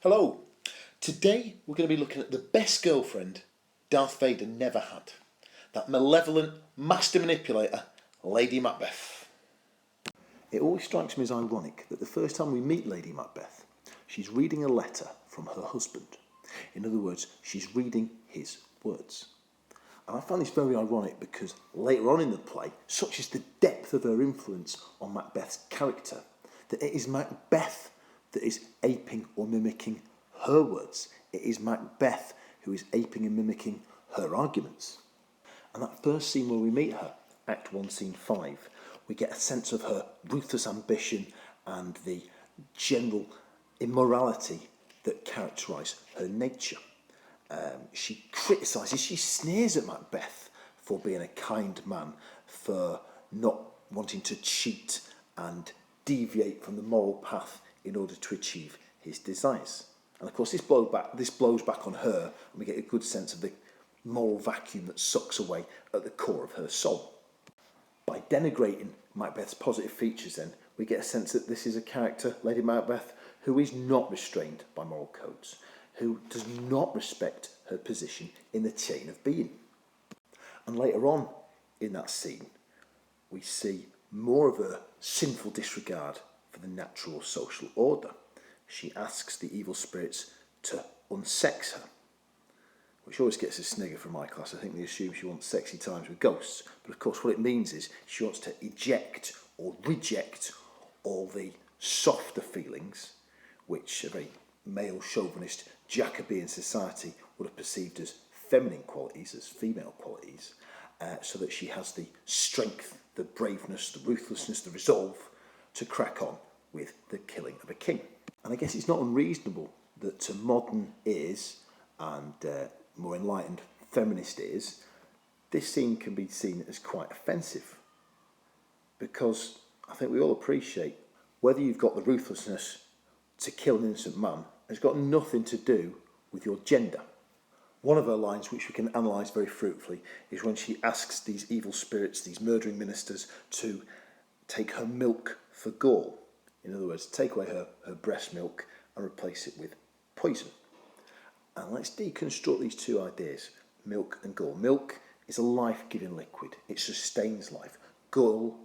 Hello. Today we're going to be looking at the best girlfriend Darth Vader never had. That malevolent master manipulator, Lady Macbeth. It always strikes me as ironic that the first time we meet Lady Macbeth, she's reading a letter from her husband. In other words, she's reading his words. And I find this very ironic because later on in the play, such is the depth of her influence on Macbeth's character, that it is Macbeth that is aping or mimicking her words. It is Macbeth who is aping and mimicking her arguments. And that first scene where we meet her, Act 1, Scene 5, we get a sense of her ruthless ambition and the general immorality that characterise her nature. She criticises, she sneers at Macbeth for being a kind man, for not wanting to cheat and deviate from the moral path in order to achieve his desires. And of course this blows back on her, and we get a good sense of the moral vacuum that sucks away at the core of her soul. By denigrating Macbeth's positive features then, we get a sense that this is a character, Lady Macbeth, who is not restrained by moral codes, who does not respect her position in the chain of being. And later on in that scene, we see more of her sinful disregard for the natural social order. She asks the evil spirits to unsex her, which always gets a snigger from my class. I think they assume she wants sexy times with ghosts. But of course what it means is she wants to eject or reject all the softer feelings which a very male chauvinist Jacobean society would have perceived as feminine qualities, as female qualities, so that she has the strength, the braveness, the ruthlessness, the resolve to crack on with the killing of a king. And I guess it's not unreasonable that to modern ears and more enlightened feminist ears, this scene can be seen as quite offensive, because I think we all appreciate whether you've got the ruthlessness to kill an innocent man has got nothing to do with your gender. One of her lines, which we can analyse very fruitfully, is when she asks these evil spirits, these murdering ministers, to take her milk for gall. In other words, take away her breast milk and replace it with poison. And let's deconstruct these two ideas, milk and gall. Milk is a life-giving liquid. It sustains life. Gall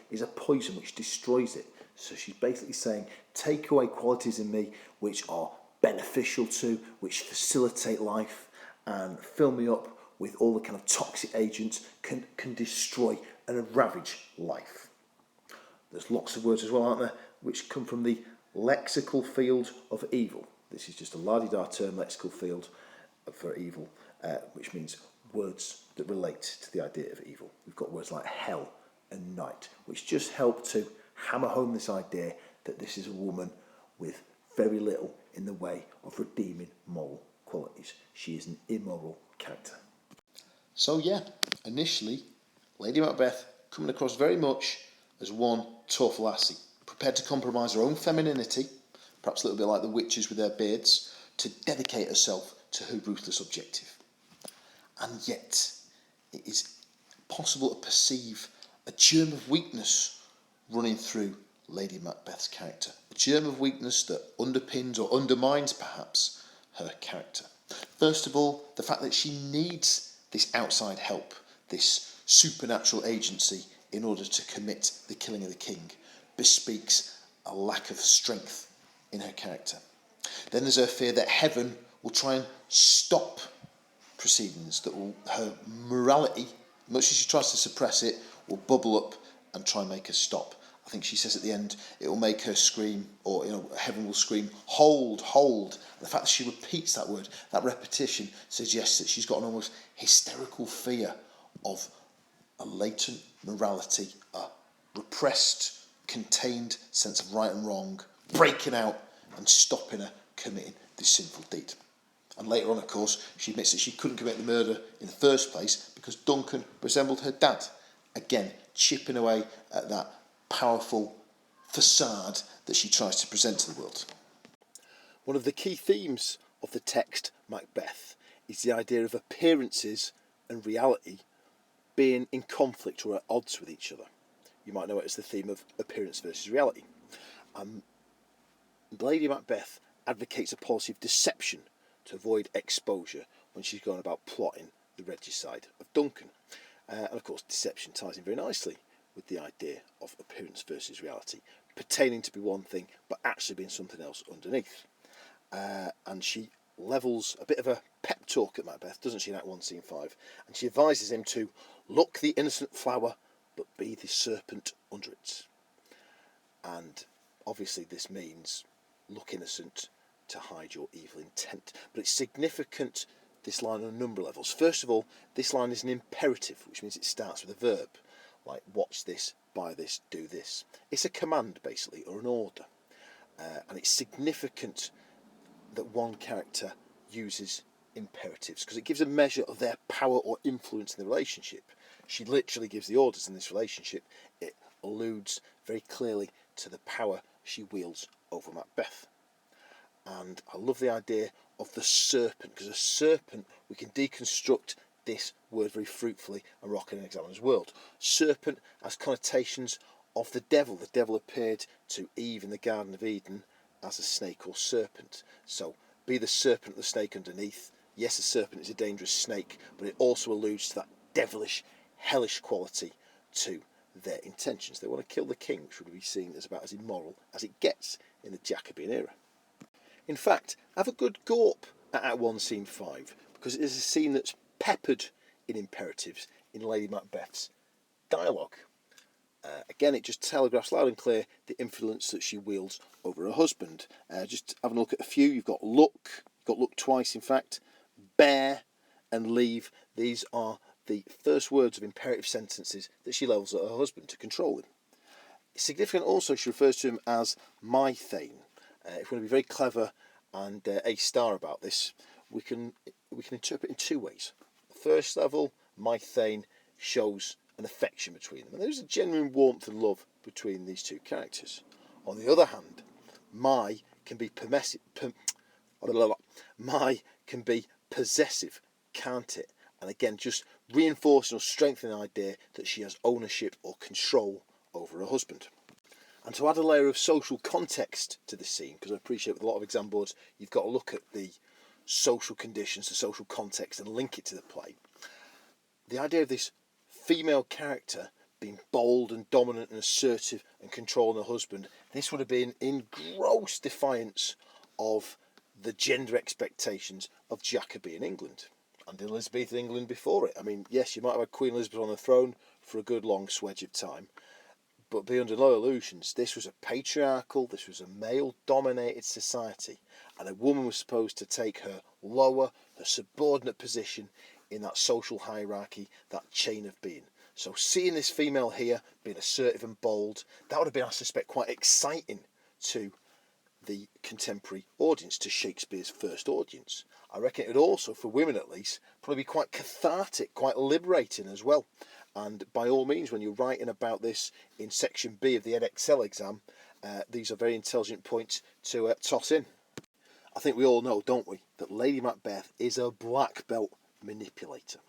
is a poison which destroys it. So she's basically saying, take away qualities in me which are beneficial to, which facilitate life, and fill me up with all the kind of toxic agents can destroy and ravage life. There's lots of words as well, aren't there, which come from the lexical field of evil. This is just a la-di-da term, lexical field for evil, which means words that relate to the idea of evil. We've got words like hell and night, which just help to hammer home this idea that this is a woman with very little in the way of redeeming moral qualities. She is an immoral character. So yeah, initially, Lady Macbeth coming across very much as one tough lassie, prepared to compromise her own femininity, perhaps a little bit like the witches with their beards, to dedicate herself to her ruthless objective. And yet, it is possible to perceive a germ of weakness running through Lady Macbeth's character. A germ of weakness that underpins or undermines, perhaps, her character. First of all, the fact that she needs this outside help, this supernatural agency, in order to commit the killing of the king, bespeaks a lack of strength in her character. Then there's her fear that heaven will try and stop proceedings, that will, her morality, much as she tries to suppress it, will bubble up and try and make her stop. I think she says at the end, it will make her scream, or heaven will scream, hold, hold. And the fact that she repeats that word, that repetition, suggests that she's got an almost hysterical fear of a latent morality, a repressed, contained sense of right and wrong, breaking out and stopping her committing this sinful deed. And later on, of course, she admits that she couldn't commit the murder in the first place because Duncan resembled her dad. Again, chipping away at that powerful facade that she tries to present to the world. One of the key themes of the text Macbeth is the idea of appearances and reality being in conflict or at odds with each other. You might know it as the theme of appearance versus reality. Lady Macbeth advocates a policy of deception to avoid exposure when she's going about plotting the regicide of Duncan. And of course, deception ties in very nicely with the idea of appearance versus reality, pretending to be one thing but actually being something else underneath. And she levels a bit of a pep talk at Macbeth, doesn't she, in Act 1, Scene 5? And she advises him to look the innocent flower, but be the serpent under it. And obviously this means look innocent to hide your evil intent. But it's significant, this line, on a number of levels. First of all, this line is an imperative, which means it starts with a verb, like watch this, buy this, do this. It's a command, basically, or an order. And it's significant that one character uses imperatives because it gives a measure of their power or influence in the relationship. She literally gives the orders in this relationship. It alludes very clearly to the power she wields over Macbeth. And I love the idea of the serpent, because a serpent, we can deconstruct this word very fruitfully and rock in an examiner's world. Serpent has connotations of the devil. The devil appeared to Eve in the Garden of Eden as a snake or serpent. So be the serpent, the snake underneath. Yes, a serpent is a dangerous snake, but it also alludes to that devilish, hellish quality to their intentions. They want to kill the king, which would be seen as about as immoral as it gets in the Jacobean era. In fact, have a good gawp at Act 1, Scene 5, because it is a scene that's peppered in imperatives in Lady Macbeth's dialogue. Again, it just telegraphs loud and clear the influence that she wields over her husband. Just having a look at a few, you've got look twice in fact, bear and leave. These are the first words of imperative sentences that she levels at her husband to control him. It's significant also she refers to him as my thane. If we want to be very clever and A star about this, we can interpret in two ways. The first level, my thane, shows an affection between them, and there's a genuine warmth and love between these two characters. On the other hand, my can be possessive, can't it? And again, just reinforcing or strengthening the idea that she has ownership or control over her husband. And to add a layer of social context to this scene, because I appreciate with a lot of exam boards you've got to look at the social conditions, the social context, and link it to the play. The idea of this female character being bold and dominant and assertive and controlling her husband, this would have been in gross defiance of the gender expectations of Jacobean England and Elizabethan England before it. I mean, yes, you might have had Queen Elizabeth on the throne for a good long swedge of time, but be under no illusions, this was a patriarchal, this was a male-dominated society, and a woman was supposed to take her lower, her subordinate position in that social hierarchy, that chain of being. So seeing this female here being assertive and bold, that would have been, I suspect, quite exciting to the contemporary audience, to Shakespeare's first audience. I reckon it would also, for women at least, probably be quite cathartic, quite liberating as well. And by all means, when you're writing about this in Section B of the EdXL exam, these are very intelligent points to toss in. I think we all know, don't we, that Lady Macbeth is a black belt manipulator.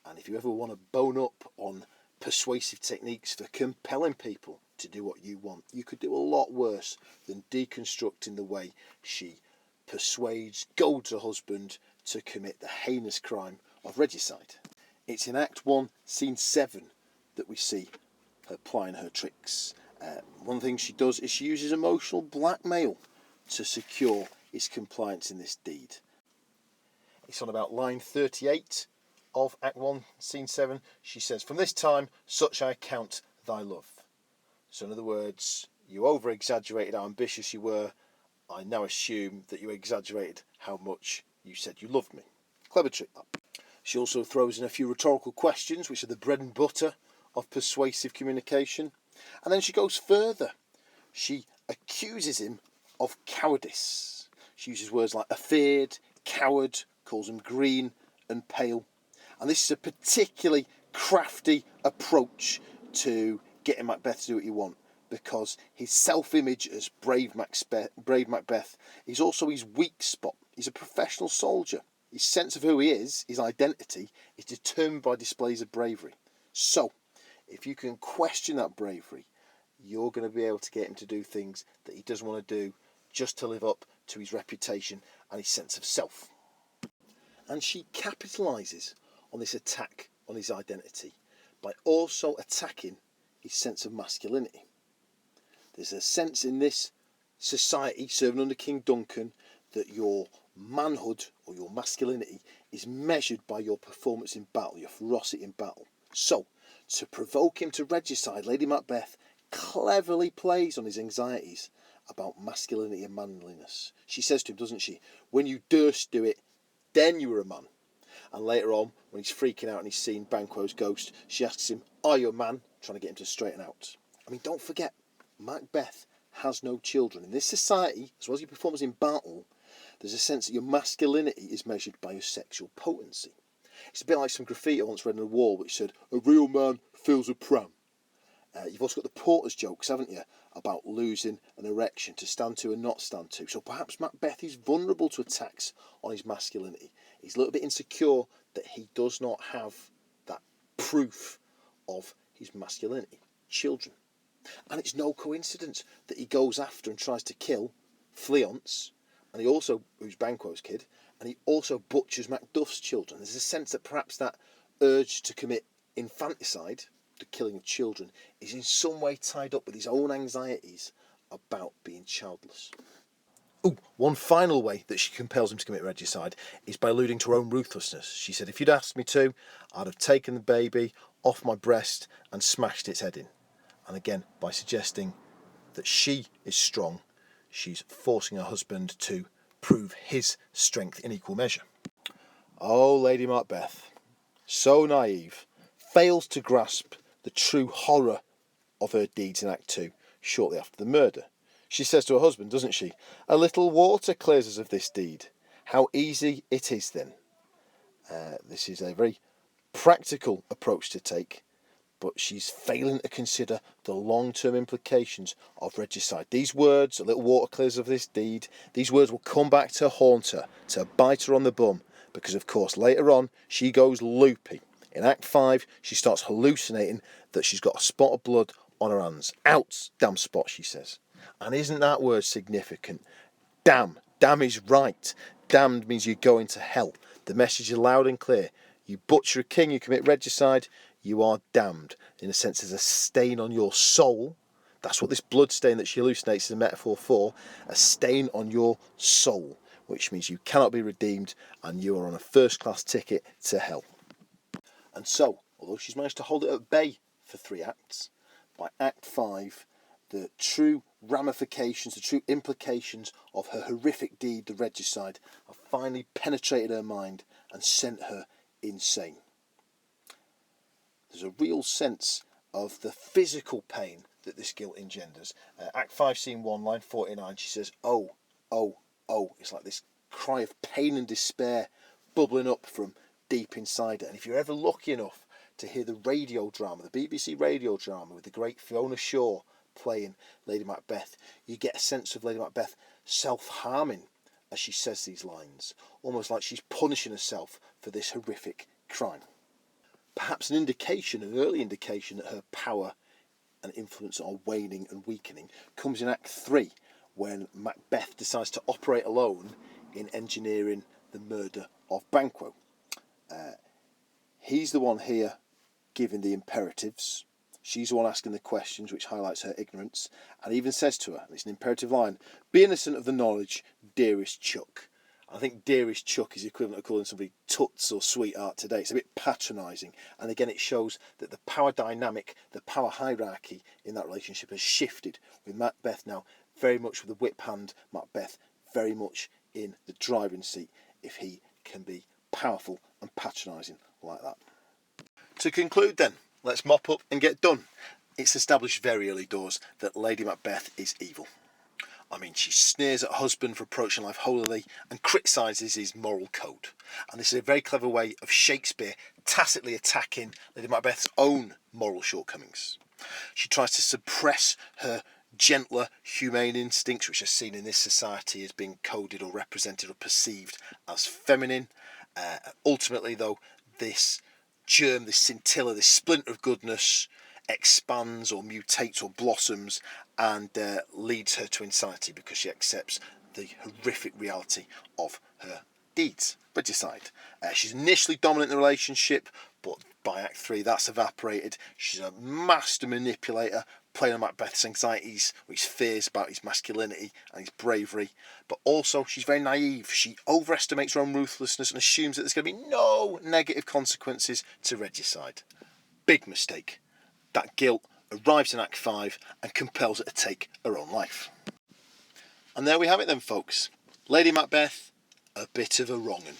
And if you ever want to bone up on persuasive techniques for compelling people to do what you want, you could do a lot worse than deconstructing the way she persuades, goads her husband to commit the heinous crime of regicide. It's in Act 1, Scene 7 that we see her plying her tricks. One of the things she does is she uses emotional blackmail to secure his compliance in this deed. It's on about line 38 of Act 1, Scene 7. She says, "From this time, such I count thy love." So in other words, you over-exaggerated how ambitious you were. I now assume that you exaggerated how much you said you loved me. Clever trick. She also throws in a few rhetorical questions, which are the bread and butter of persuasive communication. And then she goes further. She accuses him of cowardice. She uses words like afeard, coward, calls him green and pale. And this is a particularly crafty approach to getting Macbeth to do what you want, because his self-image as brave Macbeth is also his weak spot. He's a professional soldier. His sense of who he is, his identity, is determined by displays of bravery. So, if you can question that bravery, you're going to be able to get him to do things that he doesn't want to do just to live up to his reputation and his sense of self. And she capitalises on this attack on his identity by also attacking his sense of masculinity. There's a sense in this society, serving under King Duncan, that your manhood or your masculinity is measured by your performance in battle, your ferocity in battle. So, to provoke him to regicide, Lady Macbeth cleverly plays on his anxieties about masculinity and manliness. She says to him, doesn't she, when you durst do it, then you were a man. And later on, when he's freaking out and he's seen Banquo's ghost, she asks him, are you a man? Trying to get him to straighten out. I mean, don't forget, Macbeth has no children. In this society, as well as your performance in battle, there's a sense that your masculinity is measured by your sexual potency. It's a bit like some graffiti I once read on a wall which said, a real man fills a pram. You've also got the porter's jokes, haven't you, about losing an erection, to stand to and not stand to. So perhaps Macbeth is vulnerable to attacks on his masculinity. He's a little bit insecure that he does not have that proof of his masculinity. Children. And it's no coincidence that he goes after and tries to kill Fleance, and he also, who's Banquo's kid, and he also butchers Macduff's children. There's a sense that perhaps that urge to commit infanticide, the killing of children, is in some way tied up with his own anxieties about being childless. Oh, one final way that she compels him to commit regicide is by alluding to her own ruthlessness. She said, if you'd asked me to, I'd have taken the baby off my breast and smashed its head in. And again, by suggesting that she is strong, she's forcing her husband to prove his strength in equal measure. Oh, Lady Macbeth, so naive, fails to grasp the true horror of her deeds in Act 2, shortly after the murder. She says to her husband, doesn't she, a little water clears us of this deed. How easy it is then. This is a very practical approach to take, but she's failing to consider the long-term implications of regicide. These words, a little water clears of this deed, these words will come back to haunt her, to bite her on the bum, because of course later on she goes loopy. In Act 5, she starts hallucinating that she's got a spot of blood on her hands. Out, damn spot, she says. And isn't that word significant? Damn. Damn is right. Damned means you're going to hell. The message is loud and clear. You butcher a king, you commit regicide, you are damned. In a sense, there's a stain on your soul. That's what this blood stain that she hallucinates is a metaphor for. A stain on your soul, which means you cannot be redeemed and you are on a first-class ticket to hell. And so, although she's managed to hold it at bay for 3 acts, by Act 5, the true ramifications, the true implications of her horrific deed, the regicide, have finally penetrated her mind and sent her insane. There's a real sense of the physical pain that this guilt engenders. Act 5, Scene 1, line 49, she says, oh, oh, oh. It's like this cry of pain and despair bubbling up from deep inside her. And if you're ever lucky enough to hear the radio drama, the BBC radio drama with the great Fiona Shaw playing Lady Macbeth, you get a sense of Lady Macbeth self-harming as she says these lines, almost like she's punishing herself for this horrific crime. Perhaps an early indication that her power and influence are waning and weakening comes in Act 3, when Macbeth decides to operate alone in engineering the murder of Banquo. He's the one here giving the imperatives. She's the one asking the questions, which highlights her ignorance, and even says to her, and it's an imperative line, be innocent of the knowledge, dearest Chuck. I think dearest Chuck is equivalent to calling somebody toots or sweetheart today. It's a bit patronising, and again it shows that the power dynamic, the power hierarchy in that relationship has shifted, with Macbeth now very much with the whip hand, Macbeth very much in the driving seat, if he can be powerful and patronising like that. To conclude then, let's mop up and get done. It's established very early doors that Lady Macbeth is evil. I mean, she sneers at her husband for approaching life holily and criticises his moral code. And this is a very clever way of Shakespeare tacitly attacking Lady Macbeth's own moral shortcomings. She tries to suppress her gentler, humane instincts, which are seen in this society as being coded or represented or perceived as feminine. Ultimately, though, this germ, this scintilla, this splinter of goodness expands or mutates or blossoms and leads her to insanity, because she accepts the horrific reality of her deeds. Regicide. She's initially dominant in the relationship, but by Act 3 that's evaporated. She's a master manipulator, playing on Macbeth's anxieties or his fears about his masculinity and his bravery. But also she's very naive. She overestimates her own ruthlessness and assumes that there's going to be no negative consequences to regicide. Big mistake. That guilt arrives in Act 5 and compels her to take her own life. And there we have it then, folks. Lady Macbeth, a bit of a wrong 'un.